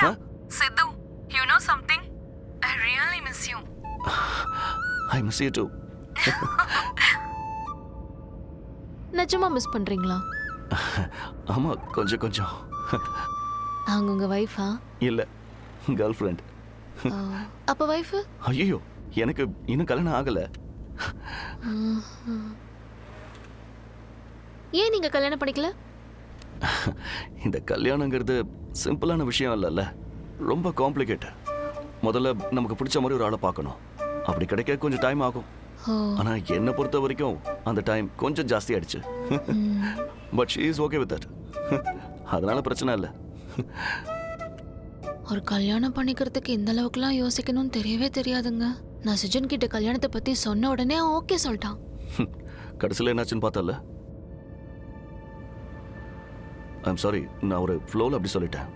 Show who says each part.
Speaker 1: டா சித்து, you know something? I really miss you.
Speaker 2: I miss you too.
Speaker 3: நிஜமா miss பண்றீங்களா?
Speaker 2: ஆமா, கொஞ்சம் கொஞ்சம்.
Speaker 3: அவங்க உங்க வைஃபா?
Speaker 2: இல்ல, கேர்ள் ஃப்ரெண்ட்.
Speaker 3: அப்ப வைஃப்?
Speaker 2: ஐயோ, எனக்கு இன்னும் கல்யாணம் ஆகல.
Speaker 3: ஏன் நீங்க கல்யாணம் பண்ணிக்கல?
Speaker 2: இந்த கல்யாணங்கிறது சிம்பிளான விஷயம் இல்லைல்ல, ரொம்ப காம்ப்ளிகேட்டட். முதல்ல நமக்கு பிடிச்ச மாதிரி ஒரு ஆளை பார்க்கணும். அப்படி கிடைக்க கொஞ்சம் டைம் ஆகும். ஆனா என்னை பொறுத்த வரைக்கும் அந்த டைம் கொஞ்சம் ஜாஸ்தி ஆயிடுச்சு. But she is okay with that. அதனால பிரச்சனை இல்லை.
Speaker 3: ஒரு கல்யாணம் பண்ணிக்கிறதுக்கு இந்த அளவுக்குலாம் யோசிக்கணும்னு தெரியவே தெரியாதுங்க. நான் சுஜன் கிட்ட கல்யாணத்தை பத்தி சொன்ன உடனே ஓகே சொல்லிட்டான்.
Speaker 2: கடைசியில் என்னாச்சுன்னு பார்த்தல. ஐம் சாரி, நான் ஒரு ஃப்ளோவில் அப்படி சொல்லிட்டேன்.